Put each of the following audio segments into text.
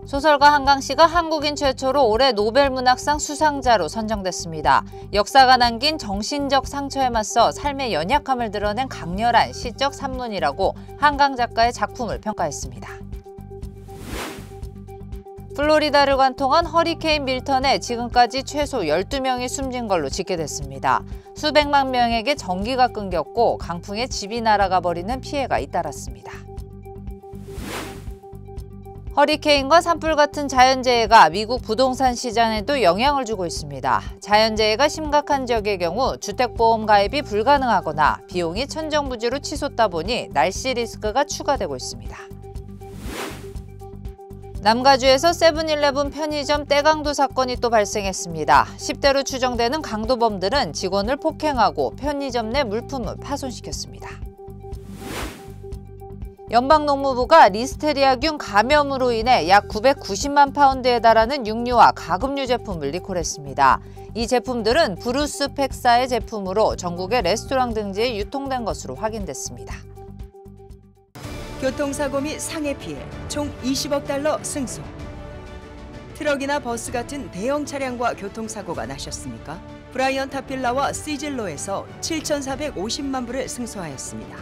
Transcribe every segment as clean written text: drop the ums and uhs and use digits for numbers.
소설가 한강 씨가 한국인 최초로 올해 노벨문학상 수상자로 선정됐습니다. 역사가 남긴 정신적 상처에 맞서 삶의 연약함을 드러낸 강렬한 시적 산문이라고 한강 작가의 작품을 평가했습니다. 플로리다를 관통한 허리케인 밀턴에 지금까지 최소 12명이 숨진 걸로 집계됐습니다. 수백만 명에게 전기가 끊겼고 강풍에 집이 날아가 버리는 피해가 잇따랐습니다. 허리케인과 산불 같은 자연재해가 미국 부동산 시장에도 영향을 주고 있습니다. 자연재해가 심각한 지역의 경우 주택보험 가입이 불가능하거나 비용이 천정부지로 치솟다 보니 날씨 리스크가 추가되고 있습니다. 남가주에서 세븐일레븐 편의점 떼강도 사건이 또 발생했습니다. 10대로 추정되는 강도범들은 직원을 폭행하고 편의점 내 물품을 파손시켰습니다. 연방농무부가 리스테리아균 감염으로 인해 약 990만 파운드에 달하는 육류와 가금류 제품을 리콜했습니다. 이 제품들은 브루스 팩사의 제품으로 전국의 레스토랑 등지에 유통된 것으로 확인됐습니다. 교통사고 및 상해 피해 총 20억 달러 승소. 트럭이나 버스 같은 대형 차량과 교통사고가 나셨습니까? 브라이언 타필라와 시즐로에서 7,450만 불을 승소하였습니다.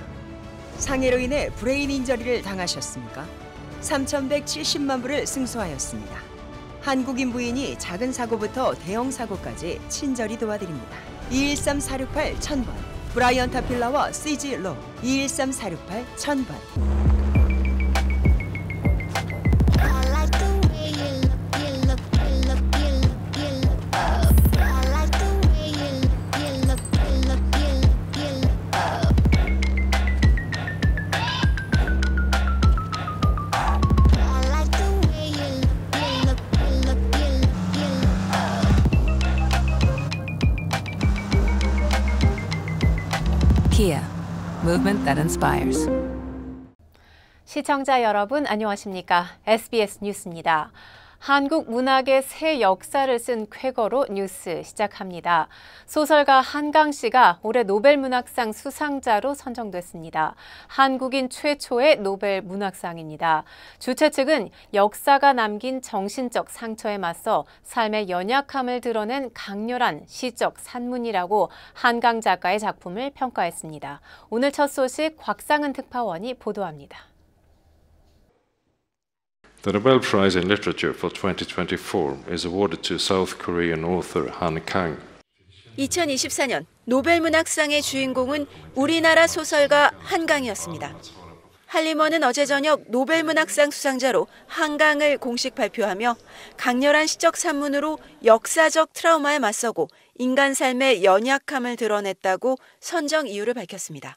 상해로 인해 브레인 인저리를 당하셨습니까? 3,170만 불을 승소하였습니다. 한국인 부인이 작은 사고부터 대형 사고까지 친절히 도와드립니다. 213-468-1000번 브라이언 타필라와 시즐로 213-468-1000번. Kia, movement that inspires. 시청자 여러분 안녕하십니까? SBS 뉴스입니다. 한국 문학의 새 역사를 쓴 쾌거로 뉴스 시작합니다. 소설가 한강 씨가 올해 노벨문학상 수상자로 선정됐습니다. 한국인 최초의 노벨문학상입니다. 주최 측은 역사가 남긴 정신적 상처에 맞서 삶의 연약함을 드러낸 강렬한 시적 산문이라고 한강 작가의 작품을 평가했습니다. 오늘 첫 소식 곽상은 특파원이 보도합니다. The Nobel Prize in Literature for 2024 is awarded to South Korean author Han Kang. 2024년 노벨문학상의 주인공은 우리나라 소설가 한강이었습니다. 한림원은 어제 저녁 노벨문학상 수상자로 한강을 공식 발표하며 강렬한 시적 산문으로 역사적 트라우마에 맞서고 인간 삶의 연약함을 드러냈다고 선정 이유를 밝혔습니다.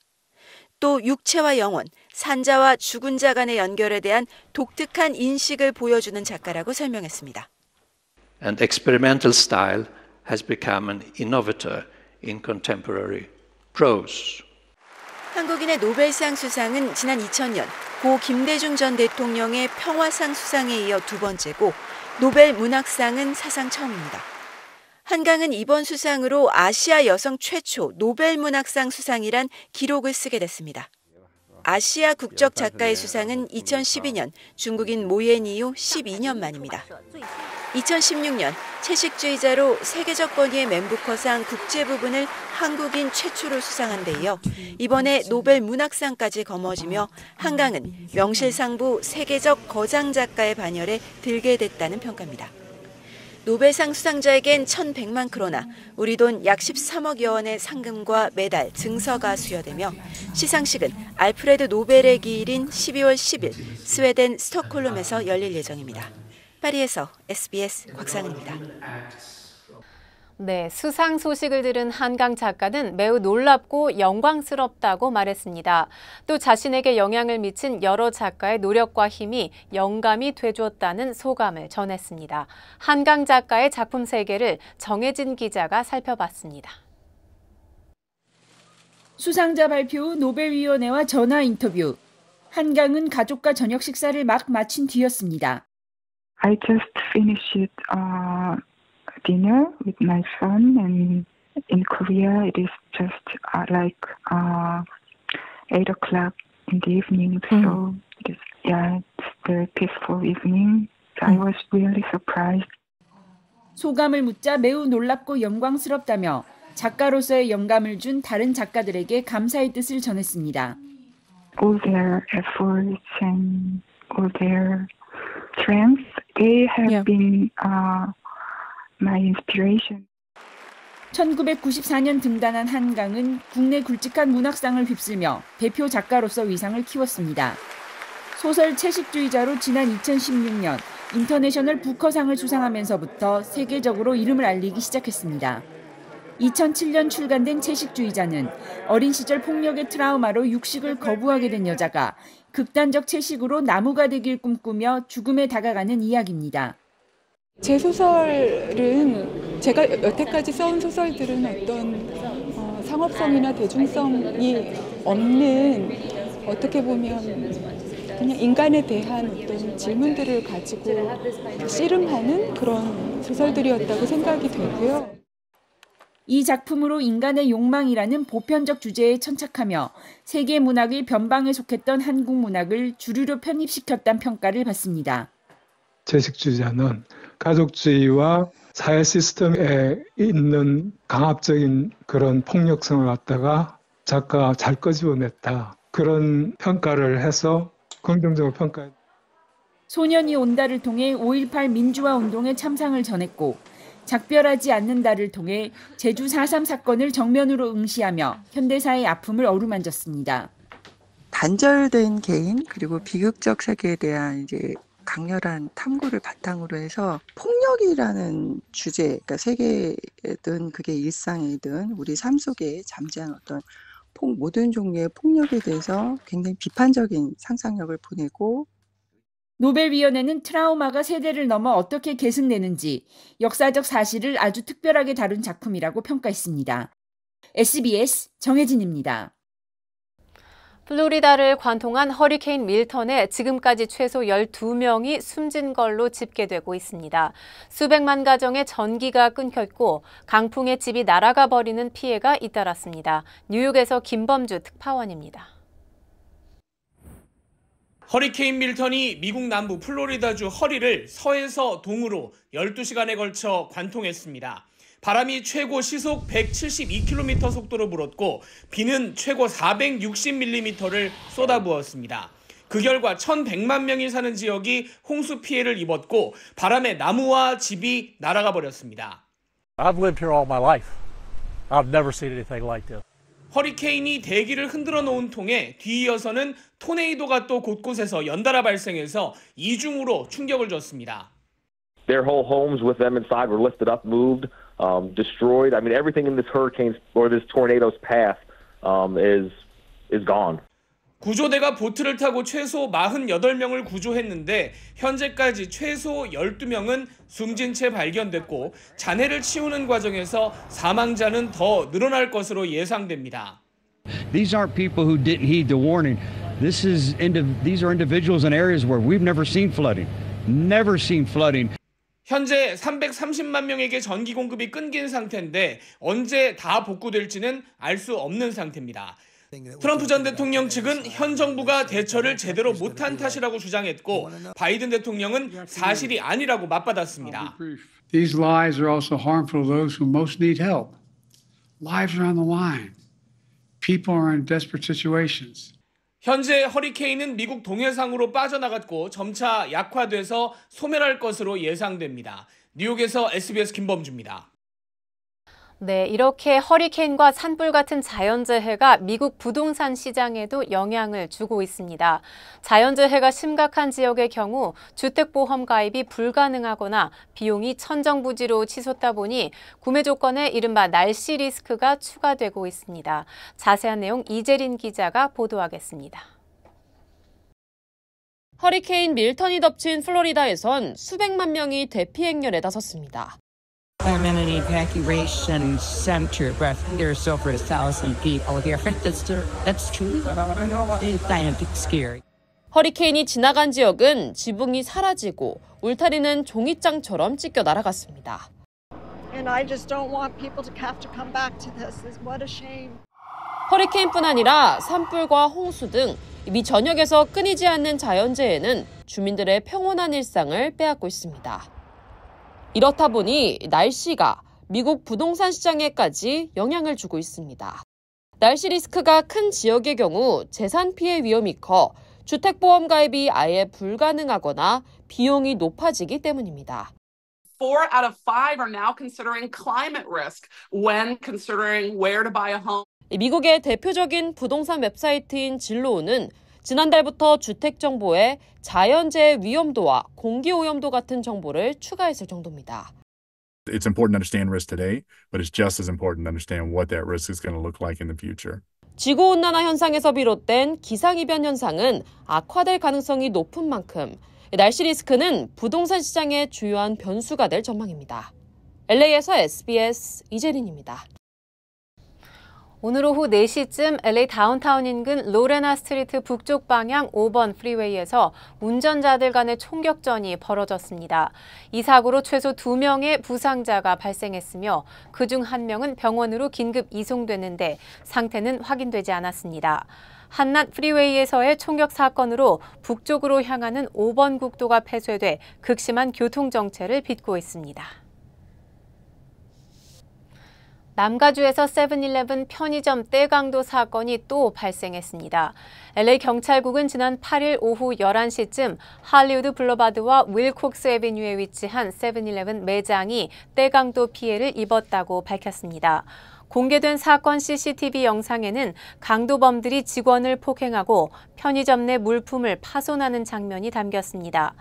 또 육체와 영혼, 산자와 죽은 자 간의 연결에 대한 독특한 인식을 보여주는 작가라고 설명했습니다. And experimental style has become an innovator in contemporary prose. 한국인의 노벨상 수상은 지난 2000년 고 김대중 전 대통령의 평화상 수상에 이어 두 번째고 노벨 문학상은 사상 처음입니다. 한강은 이번 수상으로 아시아 여성 최초 노벨 문학상 수상이란 기록을 쓰게 됐습니다. 아시아 국적 작가의 수상은 2012년 중국인 모옌 이후 12년 만입니다. 2016년 채식주의자로 세계적 권위의 맨부커상 국제 부분을 한국인 최초로 수상한 데 이어 이번에 노벨 문학상까지 거머쥐며 한강은 명실상부 세계적 거장 작가의 반열에 들게 됐다는 평가입니다. 노벨상 수상자에겐 1,100만 크로나, 우리 돈 약 13억여 원의 상금과 메달, 증서가 수여되며 시상식은 알프레드 노벨의 기일인 12월 10일 스웨덴 스톡홀름에서 열릴 예정입니다. 파리에서 SBS 곽상은입니다. 네, 수상 소식을 들은 한강 작가는 매우 놀랍고 영광스럽다고 말했습니다. 또 자신에게 영향을 미친 여러 작가의 노력과 힘이 영감이 되줬다는 소감을 전했습니다. 한강 작가의 작품 세계를 정혜진 기자가 살펴봤습니다. 수상자 발표 후 노벨위원회와 전화 인터뷰. 한강은 가족과 저녁 식사를 막 마친 뒤였습니다. I just finished dinner with my son, and in Korea it is just like 8 o'clock in the evening. So it is, it's very peaceful evening. I was really surprised. 소감을 묻자 매우 놀랍고 영광스럽다며 작가로서의 영감을 준 다른 작가들에게 감사의 뜻을 전했습니다. All their efforts and all their strength, they have been my inspiration. 1994년 등단한 한강은 국내 굵직한 문학상을 휩쓸며 대표 작가로서 위상을 키웠습니다. 소설 채식주의자로 지난 2016년 인터내셔널 부커상을 수상하면서부터 세계적으로 이름을 알리기 시작했습니다. 2007년 출간된 채식주의자는 어린 시절 폭력의 트라우마로 육식을 거부하게 된 여자가 극단적 채식으로 나무가 되길 꿈꾸며 죽음에 다가가는 이야기입니다. 제 소설은 제가 여태까지 써온 소설들은 어떤 상업성이나 대중성이 없는 어떻게 보면 그냥 인간에 대한 어떤 질문들을 가지고 씨름하는 그런 소설들이었다고 생각이 되고요. 이 작품으로 인간의 욕망이라는 보편적 주제에 천착하며 세계 문학의 변방에 속했던 한국 문학을 주류로 편입시켰다는 평가를 받습니다. 채식주의자는 가족주의와 사회 시스템에 있는 강압적인 그런 폭력성을 갖다가 작가가 잘 끄집어냈다. 그런 평가를 해서 긍정적으로 평가했다. 소년이 온다를 통해 5.18 민주화 운동에 참상을 전했고 작별하지 않는다를 통해 제주 4.3 사건을 정면으로 응시하며 현대사의 아픔을 어루만졌습니다. 단절된 개인 그리고 비극적 세계에 대한 이제 강렬한 탐구를 바탕으로 해서 폭력이라는 주제, 그러니까 세계든 그게 일상이든 우리 삶 속에 잠재한 어떤 모든 종류의 폭력에 대해서 굉장히 비판적인 상상력을 보내고 노벨위원회는 트라우마가 세대를 넘어 어떻게 계승되는지 역사적 사실을 아주 특별하게 다룬 작품이라고 평가했습니다. SBS 정혜진입니다. 플로리다를 관통한 허리케인 밀턴에 지금까지 최소 12명이 숨진 걸로 집계되고 있습니다. 수백만 가정의 전기가 끊겼고 강풍에 집이 날아가 버리는 피해가 잇따랐습니다. 뉴욕에서 김범주 특파원입니다. 허리케인 밀턴이 미국 남부 플로리다주 허리를 서에서 동으로 12시간에 걸쳐 관통했습니다. 바람이 최고 시속 172km 속도로 불었고 비는 최고 460mm를 쏟아부었습니다. 그 결과 1,100만 명이 사는 지역이 홍수 피해를 입었고 바람에 나무와 집이 날아가 버렸습니다. I've lived here all my life. I've never seen anything like this. 허리케인이 대기를 흔들어 놓은 통에 뒤이어서는 토네이도가 또 곳곳에서 연달아 발생해서 이중으로 충격을 줬습니다. Their whole homes with them inside were lifted up, moved, destroyed. I mean, everything in this hurricane's or this tornado's path is gone. 구조대가 보트를 타고 최소 48명을 구조했는데 현재까지 최소 12명은 숨진 채 발견됐고 잔해를 치우는 과정에서 사망자는 더 늘어날 것으로 예상됩니다. These aren't people who didn't heed the warning. These are individuals in areas where we've never seen flooding. Never seen flooding. 현재 330만 명에게 전기 공급이 끊긴 상태인데 언제 다 복구될지는 알 수 없는 상태입니다. 트럼프 전 대통령 측은 현 정부가 대처를 제대로 못한 탓이라고 주장했고 바이든 대통령은 사실이 아니라고 맞받았습니다. These lies are also harmful to those who most need help. Lives are on the line. People are in desperate situations. 현재 허리케인은 미국 동해상으로 빠져나갔고 점차 약화돼서 소멸할 것으로 예상됩니다. 뉴욕에서 SBS 김범주입니다. 네, 이렇게 허리케인과 산불 같은 자연재해가 미국 부동산 시장에도 영향을 주고 있습니다. 자연재해가 심각한 지역의 경우 주택보험 가입이 불가능하거나 비용이 천정부지로 치솟다 보니 구매 조건에 이른바 날씨 리스크가 추가되고 있습니다. 자세한 내용 이재린 기자가 보도하겠습니다. 허리케인 밀턴이 덮친 플로리다에선 수백만 명이 대피 행렬에 나섰습니다. I'm in an evacuation center, but there's over 1,000 people here. That's true. It's kind of scary. 허리케인이 지나간 지역은 지붕이 사라지고 울타리는 종이장처럼 찢겨 날아갔습니다. And I just don't want people to have to come back to this. What a shame. 허리케인뿐 아니라 산불과 홍수 등 미 전역에서 끊이지 않는 자연재해는 주민들의 평온한 일상을 빼앗고 있습니다. 이렇다 보니 날씨가 미국 부동산 시장에까지 영향을 주고 있습니다. 날씨 리스크가 큰 지역의 경우 재산 피해 위험이 커 주택보험 가입이 아예 불가능하거나 비용이 높아지기 때문입니다. 4 out of 5 are now considering climate risk when considering where to buy a home. 미국의 대표적인 부동산 웹사이트인 진로우는 지난달부터 주택 정보에 자연재해 위험도와 공기 오염도 같은 정보를 추가했을 정도입니다. It's important to understand risk today, but it's just as important to understand what that risk is going to look like in the future. 지구온난화 현상에서 비롯된 기상이변 현상은 악화될 가능성이 높은 만큼 날씨 리스크는 부동산 시장의 주요한 변수가 될 전망입니다. LA에서 SBS 이재린입니다. 오늘 오후 4시쯤 LA 다운타운 인근 로레나 스트리트 북쪽 방향 5번 프리웨이에서 운전자들 간의 총격전이 벌어졌습니다. 이 사고로 최소 2명의 부상자가 발생했으며 그중 1명은 병원으로 긴급 이송됐는데 상태는 확인되지 않았습니다. 한낮 프리웨이에서의 총격 사건으로 북쪽으로 향하는 5번 국도가 폐쇄돼 극심한 교통정체를 빚고 있습니다. 남가주에서 세븐일레븐 편의점 떼강도 사건이 또 발생했습니다. LA 경찰국은 지난 8일 오후 11시쯤 할리우드 블러바드와 윌콕스 애비뉴에 위치한 세븐일레븐 매장이 떼강도 피해를 입었다고 밝혔습니다. 공개된 사건 CCTV 영상에는 강도범들이 직원을 폭행하고 편의점 내 물품을 파손하는 장면이 담겼습니다.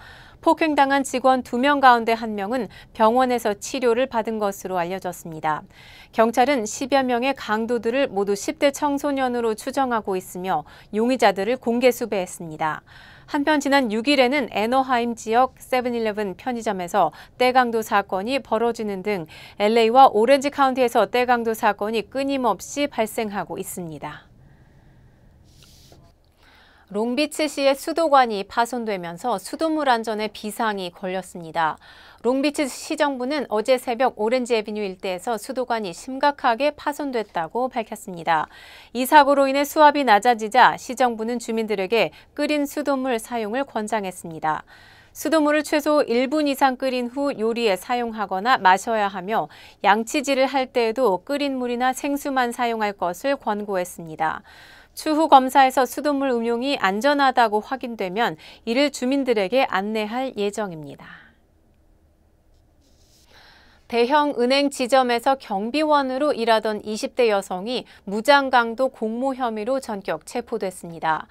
폭행당한 직원 2명 가운데 1명은 병원에서 치료를 받은 것으로 알려졌습니다. 경찰은 10여 명의 강도들을 모두 10대 청소년으로 추정하고 있으며 용의자들을 공개 수배했습니다. 한편 지난 6일에는 애너하임 지역 세븐일레븐 편의점에서 떼강도 사건이 벌어지는 등 LA와 오렌지 카운티에서 떼강도 사건이 끊임없이 발생하고 있습니다. 롱비치시의 수도관이 파손되면서 수돗물 안전에 비상이 걸렸습니다. 롱비치 시정부는 어제 새벽 오렌지 애비뉴 일대에서 수도관이 심각하게 파손됐다고 밝혔습니다. 이 사고로 인해 수압이 낮아지자 시정부는 주민들에게 끓인 수돗물 사용을 권장했습니다. 수돗물을 최소 1분 이상 끓인 후 요리에 사용하거나 마셔야 하며 양치질을 할 때에도 끓인 물이나 생수만 사용할 것을 권고했습니다. 추후 검사에서 수돗물 음용이 안전하다고 확인되면 이를 주민들에게 안내할 예정입니다. 대형 은행 지점에서 경비원으로 일하던 20대 여성이 무장강도 공모 혐의로 전격 체포됐습니다.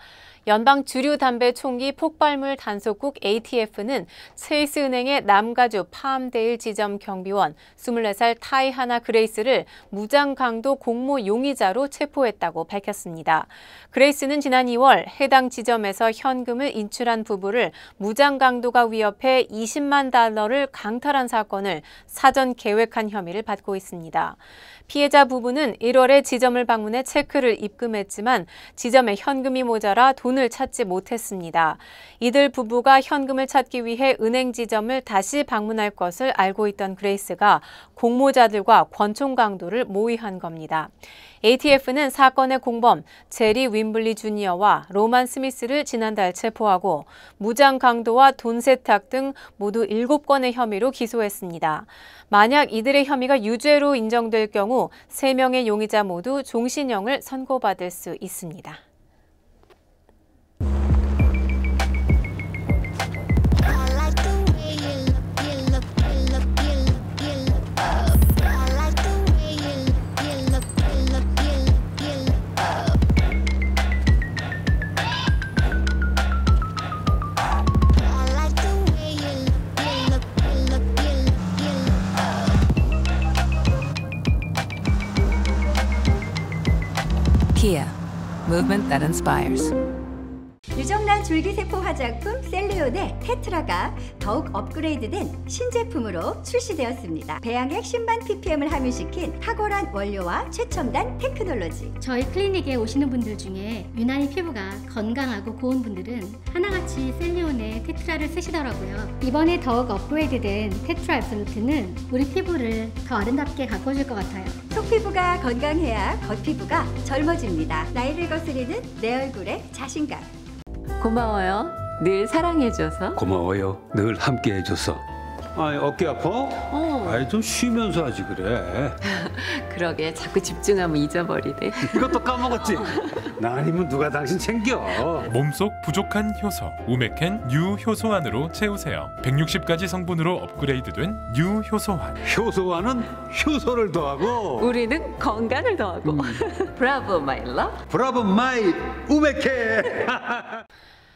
연방 주류 담배 총기 폭발물 단속국 ATF는 체이스은행의 남가주 팜데일 지점 경비원 24살 타이하나 그레이스를 무장강도 공모 용의자로 체포했다고 밝혔습니다. 그레이스는 지난 2월 해당 지점에서 현금을 인출한 부부를 무장강도가 위협해 $20만 달러를 강탈한 사건을 사전 계획한 혐의를 받고 있습니다. 피해자 부부는 1월에 지점을 방문해 체크를 입금했지만 지점에 현금이 모자라 돈을 찾지 못했습니다. 이들 부부가 현금을 찾기 위해 은행 지점을 다시 방문할 것을 알고 있던 그레이스가 공모자들과 권총 강도를 모의한 겁니다. ATF는 사건의 공범 제리 윈블리 주니어와 로만 스미스를 지난달 체포하고 무장 강도와 돈 세탁 등 모두 7건의 혐의로 기소했습니다. 만약 이들의 혐의가 유죄로 인정될 경우 3명의 용의자 모두 종신형을 선고받을 수 있습니다. Kia, movement that inspires. 유정란 줄기세포 화장품 셀리온의 테트라가 더욱 업그레이드된 신제품으로 출시되었습니다. 배양액 10만 ppm을 함유시킨 탁월한 원료와 최첨단 테크놀로지. 저희 클리닉에 오시는 분들 중에 유난히 피부가 건강하고 고운 분들은 하나같이 셀리온의 테트라를 쓰시더라고요. 이번에 더욱 업그레이드된 테트라 앱솔루트는 우리 피부를 더 아름답게 가꿔줄 것 같아요. 속피부가 건강해야 겉피부가 젊어집니다. 나이를 거스르는 내 얼굴의 자신감. 고마워요. 늘 사랑해줘서. 고마워요. 늘 함께해줘서. 아이, 어깨 아파? 아이, 좀 쉬면서 하지 그래. 그러게 자꾸 집중하면 잊어버리네. 이것도 까먹었지? 나 아니면 누가 당신 챙겨. 몸속 부족한 효소 우메켄 뉴 효소환으로 채우세요. 160가지 성분으로 업그레이드된 뉴 효소환. 효소환은 효소를 더하고 우리는 건강을 더하고. 브라보 마이 러브. 브라보 마이 우메켄.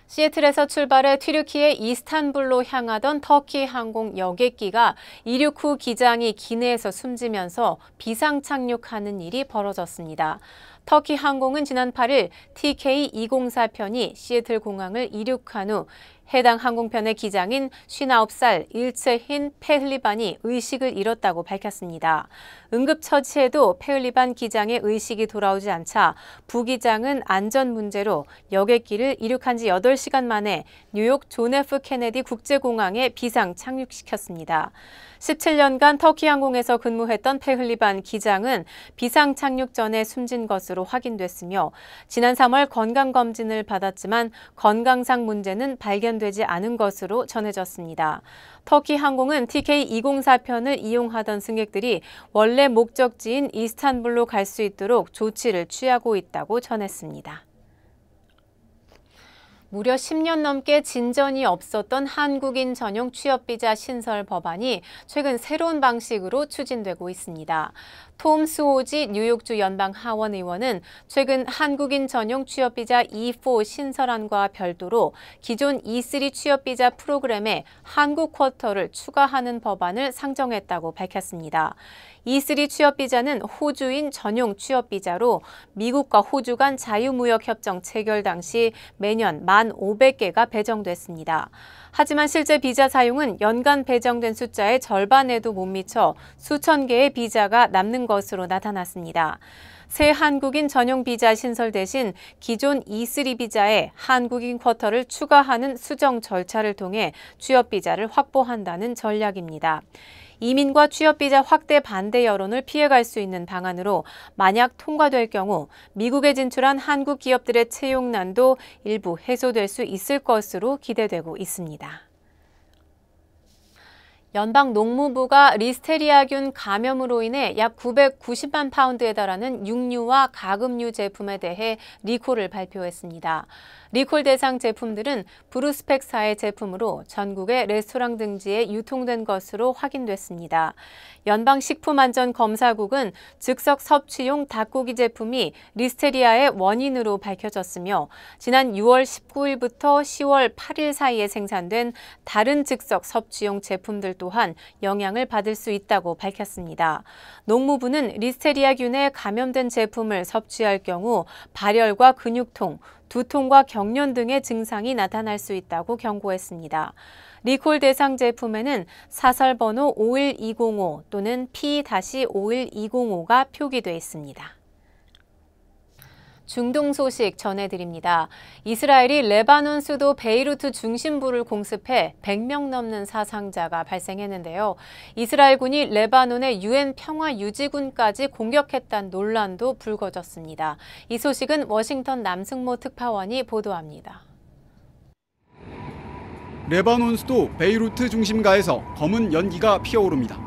시애틀에서 출발해 튀르키예 이스탄불로 향하던 터키 항공 여객기가 이륙 후 기장이 기내에서 숨지면서 비상 착륙하는 일이 벌어졌습니다. 터키 항공은 지난 8일 TK204편이 시애틀 공항을 이륙한 후 해당 항공편의 기장인 59살 일체힌 페흘리반이 의식을 잃었다고 밝혔습니다. 응급처치에도 페흘리반 기장의 의식이 돌아오지 않자 부기장은 안전 문제로 여객기를 이륙한 지 8시간 만에 뉴욕 존 F 케네디 국제공항에 비상 착륙시켰습니다. 17년간 터키 항공에서 근무했던 페흘리반 기장은 비상 착륙 전에 숨진 것으로 확인됐으며 지난 3월 건강검진을 받았지만 건강상 문제는 발견되지 않은 것으로 전해졌습니다. 터키 항공은 TK204편을 이용하던 승객들이 원래 목적지인 이스탄불로 갈 수 있도록 조치를 취하고 있다고 전했습니다. 무려 10년 넘게 진전이 없었던 한국인 전용 취업비자 신설 법안이 최근 새로운 방식으로 추진되고 있습니다. 톰 스호지 뉴욕주 연방 하원 의원은 최근 한국인 전용 취업비자 E4 신설안과 별도로 기존 E3 취업비자 프로그램에 한국 쿼터를 추가하는 법안을 상정했다고 밝혔습니다. E3 취업비자는 호주인 전용 취업비자로 미국과 호주 간 자유무역협정 체결 당시 매년 1,500개가 배정됐습니다. 하지만 실제 비자 사용은 연간 배정된 숫자의 절반에도 못 미쳐 수천 개의 비자가 남는 것으로 나타났습니다. 새 한국인 전용 비자 신설 대신 기존 E3 비자에 한국인 쿼터를 추가하는 수정 절차를 통해 취업 비자를 확보한다는 전략입니다. 이민과 취업비자 확대 반대 여론을 피해갈 수 있는 방안으로 만약 통과될 경우 미국에 진출한 한국 기업들의 채용난도 일부 해소될 수 있을 것으로 기대되고 있습니다. 연방 농무부가 리스테리아균 감염으로 인해 약 990만 파운드에 달하는 육류와 가금류 제품에 대해 리콜을 발표했습니다. 리콜 대상 제품들은 브루스펙사의 제품으로 전국의 레스토랑 등지에 유통된 것으로 확인됐습니다. 연방식품안전검사국은 즉석 섭취용 닭고기 제품이 리스테리아의 원인으로 밝혀졌으며 지난 6월 19일부터 10월 8일 사이에 생산된 다른 즉석 섭취용 제품들 또한 영향을 받을 수 있다고 밝혔습니다. 농무부는 리스테리아균에 감염된 제품을 섭취할 경우 발열과 근육통, 두통과 경련 등의 증상이 나타날 수 있다고 경고했습니다. 리콜 대상 제품에는 사설번호 51205 또는 P-51205가 표기돼 있습니다. 중동 소식 전해드립니다. 이스라엘이 레바논 수도 베이루트 중심부를 공습해 100명 넘는 사상자가 발생했는데요. 이스라엘군이 레바논의 UN 평화유지군까지 공격했다는 논란도 불거졌습니다. 이 소식은 워싱턴 남승모 특파원이 보도합니다. 레바논 수도 베이루트 중심가에서 검은 연기가 피어오릅니다.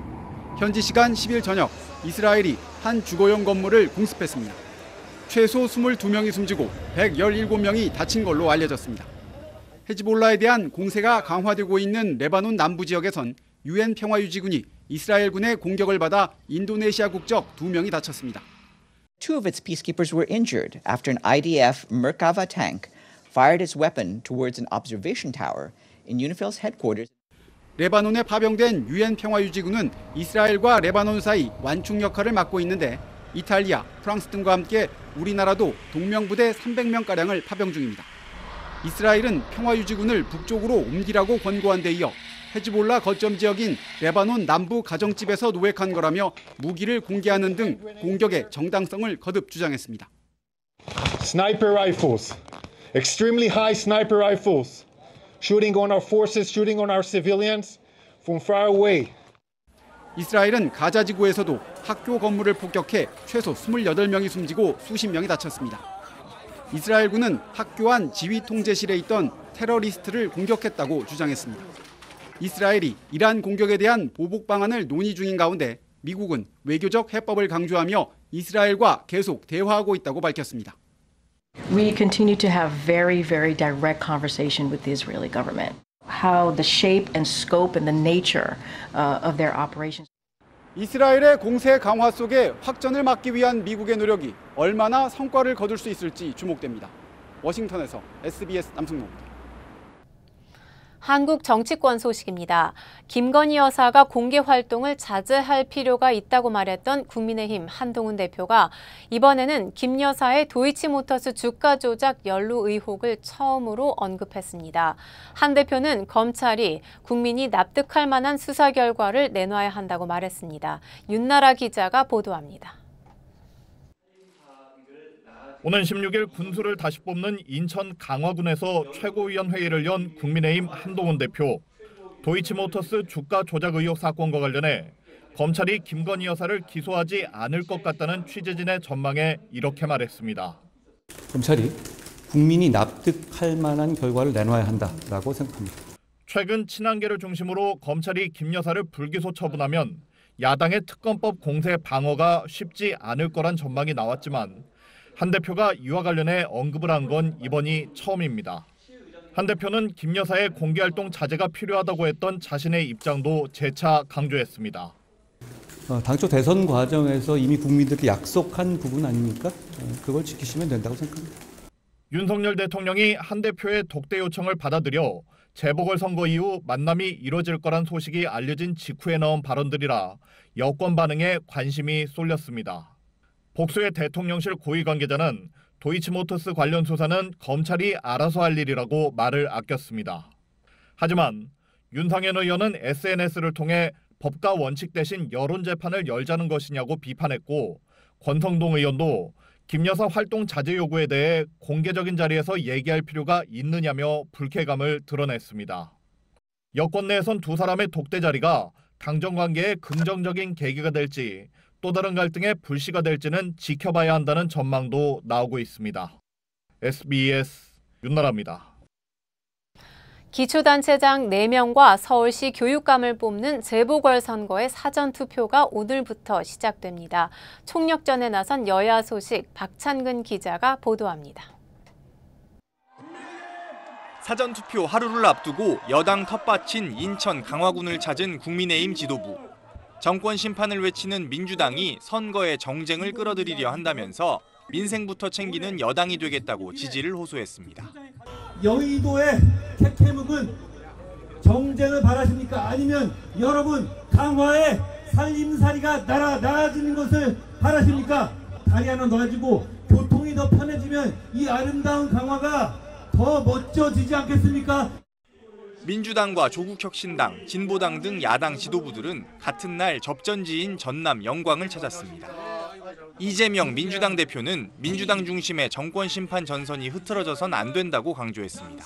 현지 시간 10일 저녁 이스라엘이 한 주거용 건물을 공습했습니다. 최소 22명이 숨지고 117명이 다친 걸로 알려졌습니다. 헤즈볼라에 대한 공세가 강화되고 있는 레바논 남부 지역에선 UN 평화유지군이 이스라엘군의 공격을 받아 인도네시아 국적 2명이 다쳤습니다. Two of its peacekeepers were injured after an IDF Merkava tank fired its weapon towards an observation tower in UNIFIL's headquarters. 레바논에 파병된 UN 평화유지군은 이스라엘과 레바논 사이 완충 역할을 맡고 있는데 이탈리아, 프랑스 등과 함께 우리나라도 동명부대 300명가량을 파병 중입니다. 이스라엘은 평화유지군을 북쪽으로 옮기라고 권고한 데 이어 헤즈볼라 거점 지역인 레바논 남부 가정집에서 노획한 거라며 무기를 공개하는 등 공격의 정당성을 거듭 주장했습니다. Sniper rifles, extremely high sniper rifles, shooting on our forces, shooting on our civilians from far away. 이스라엘은 가자 지구에서도 학교 건물을 폭격해 최소 28명이 숨지고 수십 명이 다쳤습니다. 이스라엘군은 학교 안 지휘 통제실에 있던 테러리스트를 공격했다고 주장했습니다. 이스라엘이 이란 공격에 대한 보복 방안을 논의 중인 가운데 미국은 외교적 해법을 강조하며 이스라엘과 계속 대화하고 있다고 밝혔습니다. We continue to have very direct conversation with the Israeli government. How the shape and scope and the nature of their operations. 이스라엘의 공세 강화 속에 확전을 막기 위한 미국의 노력이 얼마나 성과를 거둘 수 있을지 주목됩니다. 워싱턴에서 SBS 남승모입니다. 한국 정치권 소식입니다. 김건희 여사가 공개 활동을 자제할 필요가 있다고 말했던 국민의힘 한동훈 대표가 이번에는 김 여사의 도이치모터스 주가 조작 연루 의혹을 처음으로 언급했습니다. 한 대표는 검찰이 국민이 납득할 만한 수사 결과를 내놔야 한다고 말했습니다. 윤나라 기자가 보도합니다. 오는 16일 군수를 다시 뽑는 인천 강화군에서 최고위원회의를 연 국민의힘 한동훈 대표. 도이치모터스 주가 조작 의혹 사건과 관련해 검찰이 김건희 여사를 기소하지 않을 것 같다는 취재진의 전망에 이렇게 말했습니다. 검찰이 국민이 납득할 만한 결과를 내놔야 한다라고 생각합니다. 최근 친한계를 중심으로 검찰이 김 여사를 불기소 처분하면 야당의 특검법 공세 방어가 쉽지 않을 거란 전망이 나왔지만 한 대표가 이와 관련해 언급을 한 건 이번이 처음입니다. 한 대표는 김 여사의 공개활동 자제가 필요하다고 했던 자신의 입장도 재차 강조했습니다. 당초 대선 과정에서 이미 국민들께 약속한 부분 아닙니까? 그걸 지키시면 된다고 생각합니다. 윤석열 대통령이 한 대표의 독대 요청을 받아들여 재보궐선거 이후 만남이 이뤄질 거란 소식이 알려진 직후에 나온 발언들이라 여권 반응에 관심이 쏠렸습니다. 복수의 대통령실 고위 관계자는 도이치모터스 관련 수사는 검찰이 알아서 할 일이라고 말을 아꼈습니다. 하지만 윤상현 의원은 SNS를 통해 법과 원칙 대신 여론 재판을 열자는 것이냐고 비판했고 권성동 의원도 김 여사 활동 자제 요구에 대해 공개적인 자리에서 얘기할 필요가 있느냐며 불쾌감을 드러냈습니다. 여권 내에선 두 사람의 독대 자리가 당정 관계에 긍정적인 계기가 될지 또 다른 갈등의 불씨가 될지는 지켜봐야 한다는 전망도 나오고 있습니다. SBS 윤나라입니다. 기초단체장 4명과 서울시 교육감을 뽑는 재보궐선거의 사전투표가 오늘부터 시작됩니다. 총력전에 나선 여야 소식 박찬근 기자가 보도합니다. 사전투표 하루를 앞두고 여당 텃밭인 인천 강화군을 찾은 국민의힘 지도부. 정권 심판을 외치는 민주당이 선거에 정쟁을 끌어들이려 한다면서 민생부터 챙기는 여당이 되겠다고 지지를 호소했습니다. 여의도의 태태묵은 정쟁을 바라십니까? 아니면 여러분 강화의 살림살이가 나아지는 것을 바라십니까? 다리 하나 넣어가지고 교통이 더 편해지면 이 아름다운 강화가 더 멋져지지 않겠습니까? 민주당과 조국혁신당, 진보당 등 야당 지도부들은 같은 날 접전지인 전남 영광을 찾았습니다. 이재명 민주당 대표는 민주당 중심의 정권 심판 전선이 흐트러져선 안 된다고 강조했습니다.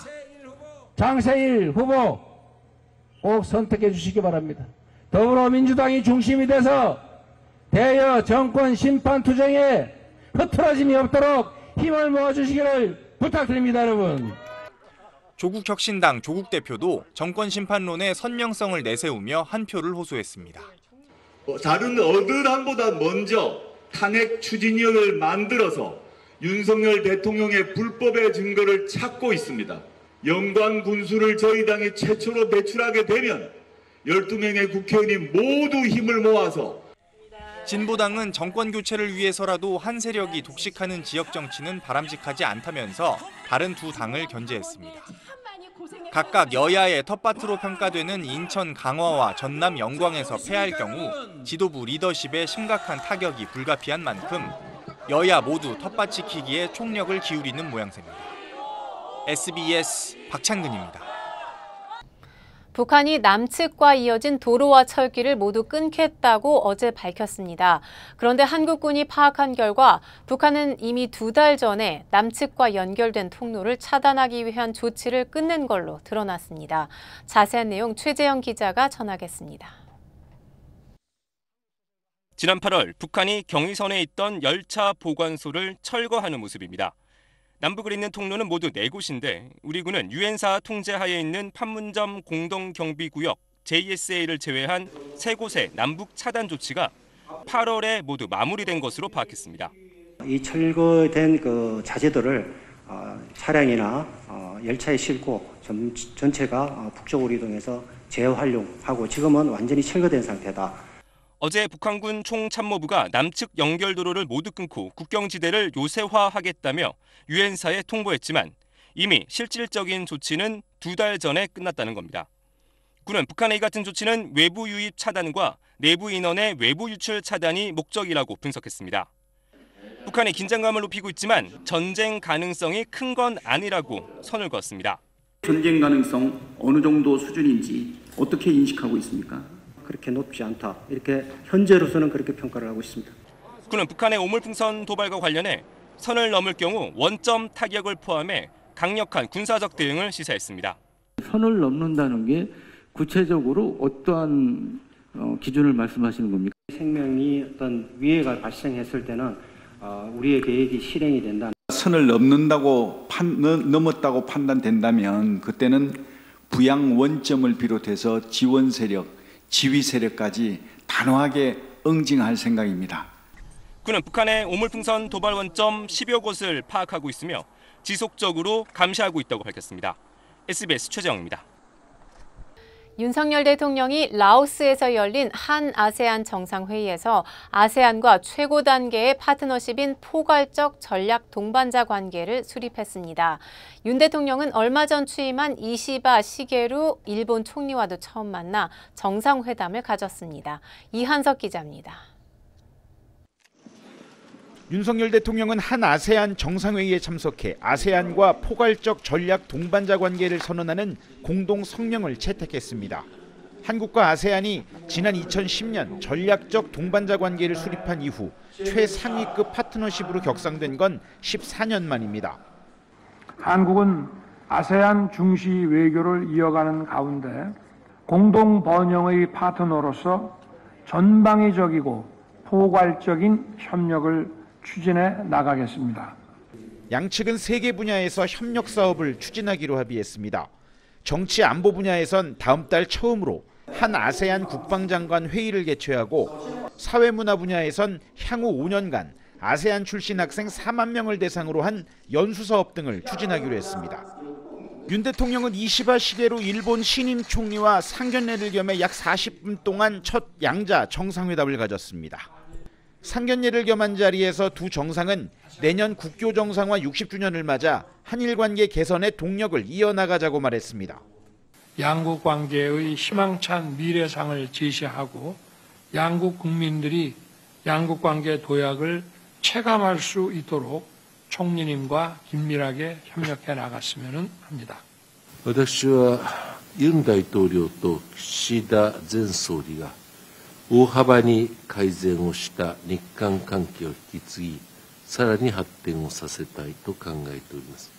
장세일 후보 꼭 선택해 주시기 바랍니다. 더불어민주당이 중심이 돼서 대여 정권 심판 투쟁에 흐트러짐이 없도록 힘을 모아주시기를 부탁드립니다, 여러분. 조국혁신당 조국 대표도 정권 심판론의 선명성을 내세우며 한 표를 호소했습니다. 다른 어느 보다 먼저 탄핵 추진위원회를 만들어서 윤석열 대통령의 불법의 증거를 찾고 있습니다. 영광 군수를 저희 당이 최초로 배출하게 되면 12명의 국회의원이 모두 힘을 모아서 진보당은 정권 교체를 위해서라도 한 세력이 독식하는 지역 정치는 바람직하지 않다면서 다른 두 당을 견제했습니다. 각각 여야의 텃밭으로 평가되는 인천 강화와 전남 영광에서 패할 경우 지도부 리더십에 심각한 타격이 불가피한 만큼 여야 모두 텃밭 지키기에 총력을 기울이는 모양새입니다. SBS 박찬근입니다. 북한이 남측과 이어진 도로와 철길을 모두 끊겠다고 어제 밝혔습니다. 그런데 한국군이 파악한 결과 북한은 이미 2달 전에 남측과 연결된 통로를 차단하기 위한 조치를 끝낸 걸로 드러났습니다. 자세한 내용 최재영 기자가 전하겠습니다. 지난 8월 북한이 경의선에 있던 열차 보관소를 철거하는 모습입니다. 남북을 잇는 통로는 모두 4곳인데 우리 군은 유엔사 통제하에 있는 판문점 공동경비구역 JSA를 제외한 3곳의 남북 차단 조치가 8월에 모두 마무리된 것으로 파악했습니다. 이 철거된 그 자재들을 차량이나 열차에 싣고 전체가 북쪽으로 이동해서 재활용하고 지금은 완전히 철거된 상태다. 어제 북한군 총참모부가 남측 연결도로를 모두 끊고 국경지대를 요새화하겠다며 유엔사에 통보했지만 이미 실질적인 조치는 2달 전에 끝났다는 겁니다. 군은 북한의 이 같은 조치는 외부 유입 차단과 내부 인원의 외부 유출 차단이 목적이라고 분석했습니다. 북한이 긴장감을 높이고 있지만 전쟁 가능성이 큰 건 아니라고 선을 그었습니다. 전쟁 가능성 어느 정도 수준인지 어떻게 인식하고 있습니까? 그렇게 높지 않다. 이렇게 현재로서는 그렇게 평가를 하고 있습니다. 군은 북한의 오물풍선 도발과 관련해 선을 넘을 경우 원점 타격을 포함해 강력한 군사적 대응을 시사했습니다. 선을 넘는다는 게 구체적으로 어떠한 기준을 말씀하시는 겁니까? 생명이 어떤 위해가 발생했을 때는 우리의 계획이 실행이 된다. 선을 넘었다고 판단된다면 그때는 부양 원점을 비롯해서 지원 세력, 지휘 세력까지 단호하게 응징할 생각입니다. 군은 북한의 오물풍선 도발 원점 10여 곳을 파악하고 있으며 지속적으로 감시하고 있다고 밝혔습니다. SBS 최재영입니다. 윤석열 대통령이 라오스에서 열린 한 아세안 정상회의에서 아세안과 최고 단계의 파트너십인 포괄적 전략 동반자 관계를 수립했습니다. 윤 대통령은 얼마 전 취임한 이시바 시게루 일본 총리와도 처음 만나 정상회담을 가졌습니다. 이한석 기자입니다. 윤석열 대통령은 한 아세안 정상회의에 참석해 아세안과 포괄적 전략 동반자 관계를 선언하는 공동 성명을 채택했습니다. 한국과 아세안이 지난 2010년 전략적 동반자 관계를 수립한 이후 최상위급 파트너십으로 격상된 건 14년 만입니다. 한국은 아세안 중시 외교를 이어가는 가운데 공동 번영의 파트너로서 전방위적이고 포괄적인 협력을 추진해 나가겠습니다. 양측은 3개 분야에서 협력 사업을 추진하기로 합의했습니다. 정치 안보 분야에선 다음 달 처음으로 한 아세안 국방장관 회의를 개최하고 사회문화 분야에선 향후 5년간 아세안 출신 학생 4만 명을 대상으로 한 연수사업 등을 추진하기로 했습니다. 윤 대통령은 이시바 시게루 일본 신임 총리와 상견례를 겸해 약 40분 동안 첫 양자 정상회담을 가졌습니다. 상견례를 겸한 자리에서 두 정상은 내년 국교 정상화 60주년을 맞아 한일 관계 개선의 동력을 이어나가자고 말했습니다. 양국 관계의 희망찬 미래상을 제시하고 양국 국민들이 양국 관계 도약을 체감할 수 있도록 총리님과 긴밀하게 협력해 나갔으면 합니다. 私はユン大統領と岸田前総理が大幅に改善をした日韓関係を引き継ぎ、さらに発展をさせたいと考えております。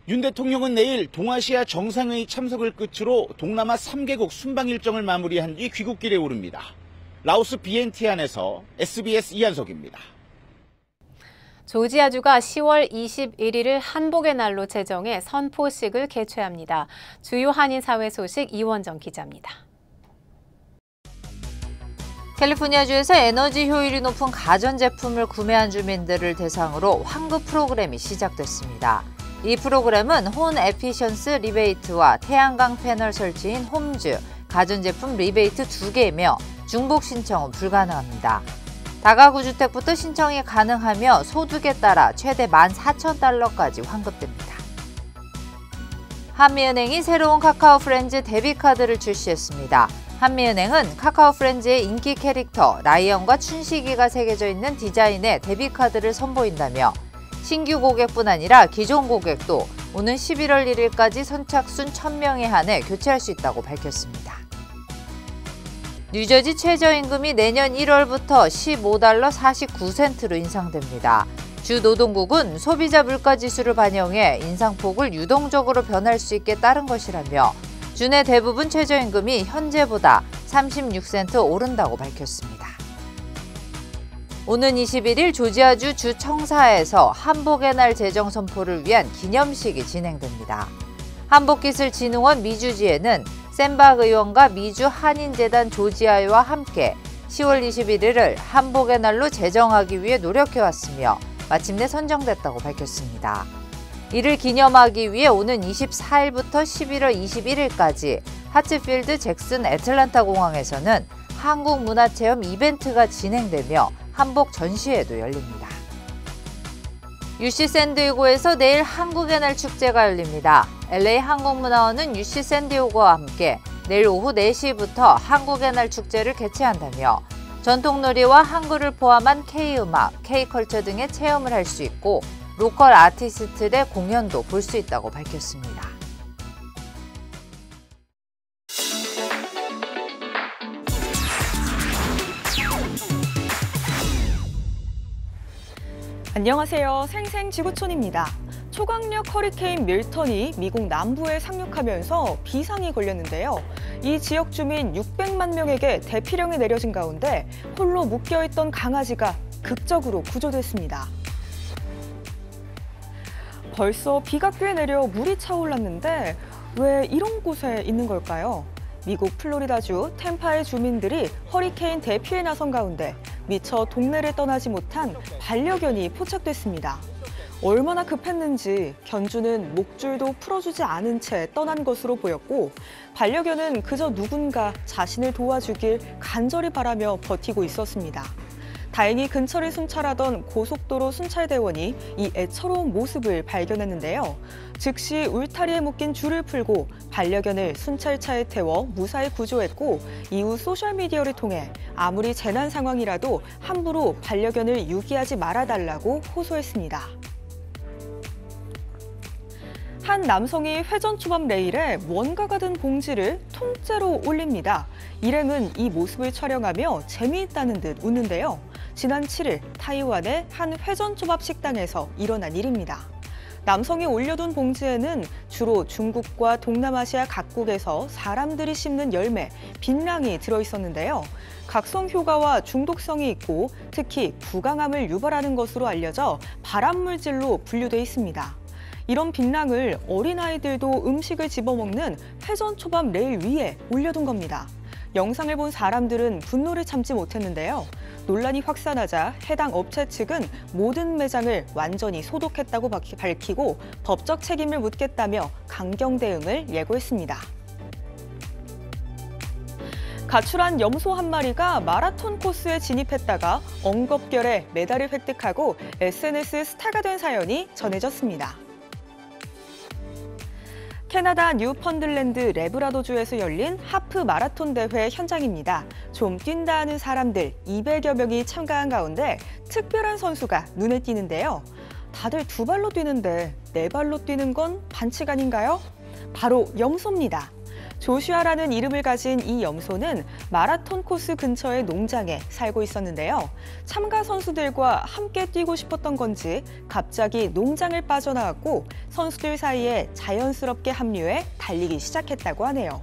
윤 대통령은 내일 동아시아 정상회의 참석을 끝으로 동남아 3개국 순방 일정을 마무리한 뒤 귀국길에 오릅니다. 라오스 비엔티안에서 SBS 이한석입니다. 조지아주가 10월 21일을 한복의 날로 제정해 선포식을 개최합니다. 주요 한인 사회 소식 이원정 기자입니다. 캘리포니아주에서 에너지 효율이 높은 가전제품을 구매한 주민들을 대상으로 환급 프로그램이 시작됐습니다. 이 프로그램은 홈 에피션스 리베이트와 태양광 패널 설치인 홈즈, 가전제품 리베이트 2개이며 중복 신청은 불가능합니다. 다가구 주택부터 신청이 가능하며 소득에 따라 최대 14,000달러까지 환급됩니다. 한미은행이 새로운 카카오 프렌즈 데비카드를 출시했습니다. 한미은행은 카카오 프렌즈의 인기 캐릭터 라이언과 춘식이가 새겨져 있는 디자인의 데비카드를 선보인다며 신규 고객뿐 아니라 기존 고객도 오는 11월 1일까지 선착순 1,000명에 한해 교체할 수 있다고 밝혔습니다. 뉴저지 최저임금이 내년 1월부터 15달러 49센트로 인상됩니다. 주 노동국은 소비자 물가지수를 반영해 인상폭을 유동적으로 변할 수 있게 따른 것이라며 주내 대부분 최저임금이 현재보다 36센트 오른다고 밝혔습니다. 오는 21일 조지아주 주 청사에서 한복의 날 제정 선포를 위한 기념식이 진행됩니다. 한복기술진흥원 미주지에는 샌박 의원과 미주 한인재단 조지아와 함께 10월 21일을 한복의 날로 제정하기 위해 노력해왔으며 마침내 선정됐다고 밝혔습니다. 이를 기념하기 위해 오는 24일부터 11월 21일까지 하츠필드 잭슨 애틀란타 공항에서는 한국문화체험 이벤트가 진행되며 한복 전시회도 열립니다. UC 샌디에고에서 내일 한국의 날 축제가 열립니다. LA 한국문화원은 UC 샌디에고와 함께 내일 오후 4시부터 한국의 날 축제를 개최한다며 전통놀이와 한글을 포함한 K-음악, K-컬처 등의 체험을 할 수 있고 로컬 아티스트들의 공연도 볼 수 있다고 밝혔습니다. 안녕하세요. 생생지구촌입니다. 초강력 허리케인 밀턴이 미국 남부에 상륙하면서 비상이 걸렸는데요. 이 지역 주민 600만 명에게 대피령이 내려진 가운데 홀로 묶여있던 강아지가 극적으로 구조됐습니다. 벌써 비가 꽤 내려 물이 차올랐는데 왜 이런 곳에 있는 걸까요? 미국 플로리다주 템파의 주민들이 허리케인 대피에 나선 가운데 미처 동네를 떠나지 못한 반려견이 포착됐습니다. 얼마나 급했는지 견주는 목줄도 풀어주지 않은 채 떠난 것으로 보였고 반려견은 그저 누군가 자신을 도와주길 간절히 바라며 버티고 있었습니다. 다행히 근처를 순찰하던 고속도로 순찰대원이 이 애처로운 모습을 발견했는데요. 즉시 울타리에 묶인 줄을 풀고 반려견을 순찰차에 태워 무사히 구조했고 이후 소셜미디어를 통해 아무리 재난 상황이라도 함부로 반려견을 유기하지 말아달라고 호소했습니다. 한 남성이 회전초밥 레일에 뭔가가 든 봉지를 통째로 올립니다. 일행은 이 모습을 촬영하며 재미있다는 듯 웃는데요. 지난 7일 타이완의 한 회전초밥 식당에서 일어난 일입니다. 남성이 올려둔 봉지에는 주로 중국과 동남아시아 각국에서 사람들이 씹는 열매, 빈랑이 들어있었는데요. 각성 효과와 중독성이 있고 특히 구강암을 유발하는 것으로 알려져 발암물질로 분류돼 있습니다. 이런 빈랑을 어린아이들도 음식을 집어먹는 회전초밥 레일 위에 올려둔 겁니다. 영상을 본 사람들은 분노를 참지 못했는데요. 논란이 확산하자 해당 업체 측은 모든 매장을 완전히 소독했다고 밝히고 법적 책임을 묻겠다며 강경 대응을 예고했습니다. 가출한 염소 한 마리가 마라톤 코스에 진입했다가 엉겁결에 메달을 획득하고 SNS 스타가 된 사연이 전해졌습니다. 캐나다 뉴펀들랜드 레브라도주에서 열린 하프 마라톤 대회 현장입니다. 좀 뛴다 하는 사람들 200여 명이 참가한 가운데 특별한 선수가 눈에 띄는데요. 다들 두 발로 뛰는데 네 발로 뛰는 건 반칙 아닌가요? 바로 염소입니다. 조슈아라는 이름을 가진 이 염소는 마라톤 코스 근처의 농장에 살고 있었는데요. 참가 선수들과 함께 뛰고 싶었던 건지 갑자기 농장을 빠져나왔고 선수들 사이에 자연스럽게 합류해 달리기 시작했다고 하네요.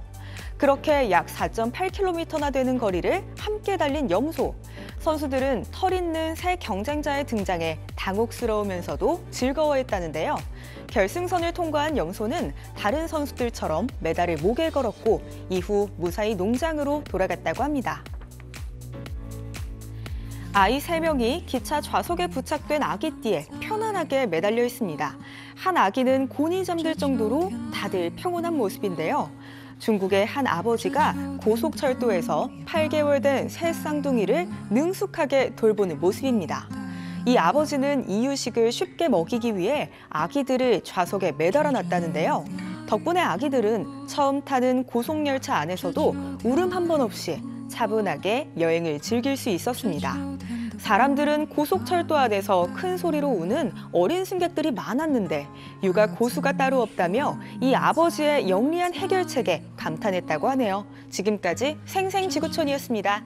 그렇게 약 4.8km나 되는 거리를 함께 달린 염소. 선수들은 털 있는 새 경쟁자의 등장에 당혹스러우면서도 즐거워했다는데요. 결승선을 통과한 염소는 다른 선수들처럼 메달을 목에 걸었고 이후 무사히 농장으로 돌아갔다고 합니다. 아이 3명이 기차 좌석에 부착된 아기띠에 편안하게 매달려 있습니다. 한 아기는 곤히 잠들 정도로 다들 평온한 모습인데요. 중국의 한 아버지가 고속철도에서 8개월 된 새 쌍둥이를 능숙하게 돌보는 모습입니다. 이 아버지는 이유식을 쉽게 먹이기 위해 아기들을 좌석에 매달아 놨다는데요. 덕분에 아기들은 처음 타는 고속열차 안에서도 울음 한 번 없이 차분하게 여행을 즐길 수 있었습니다. 사람들은 고속철도 안에서 큰 소리로 우는 어린 승객들이 많았는데 육아 고수가 따로 없다며 이 아버지의 영리한 해결책에 감탄했다고 하네요. 지금까지 생생지구촌이었습니다.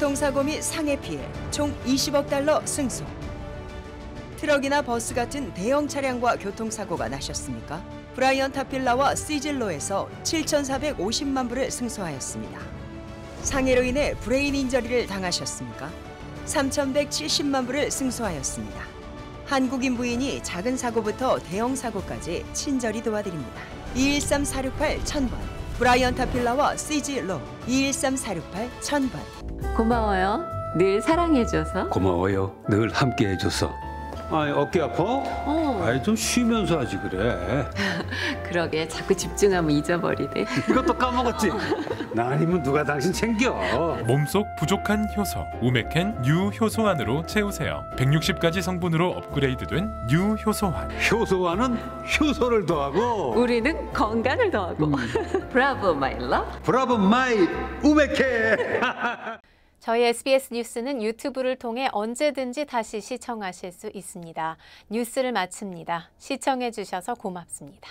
교통사고 및 상해 피해 총 20억 달러 승소. 트럭이나 버스 같은 대형 차량과 교통사고가 나셨습니까? 브라이언 타필라와 시즐로에서 7,450만 불을 승소하였습니다. 상해로 인해 브레인 인저리를 당하셨습니까? 3,170만 불을 승소하였습니다. 한국인 부인이 작은 사고부터 대형 사고까지 친절히 도와드립니다. 213-468-1000번 브라이언 타필라와 시즐로 213-468-1000번. 고마워요. 늘 사랑해줘서. 고마워요. 늘 함께해줘서. 어깨 아파? 좀 쉬면서 하지 그래. 그러게 자꾸 집중하면 잊어버리네. 이것도 까먹었지? 나 아니면 누가 당신 챙겨. 몸속 부족한 효소 우메켄 뉴 효소환으로 채우세요. 160가지 성분으로 업그레이드된 뉴 효소환. 효소환은 효소를 더하고 우리는 건강을 더하고. 브라보 마이 러브. 브라보 마이 우메켄. 저희 SBS 뉴스는 유튜브를 통해 언제든지 다시 시청하실 수 있습니다. 뉴스를 마칩니다. 시청해 주셔서 고맙습니다.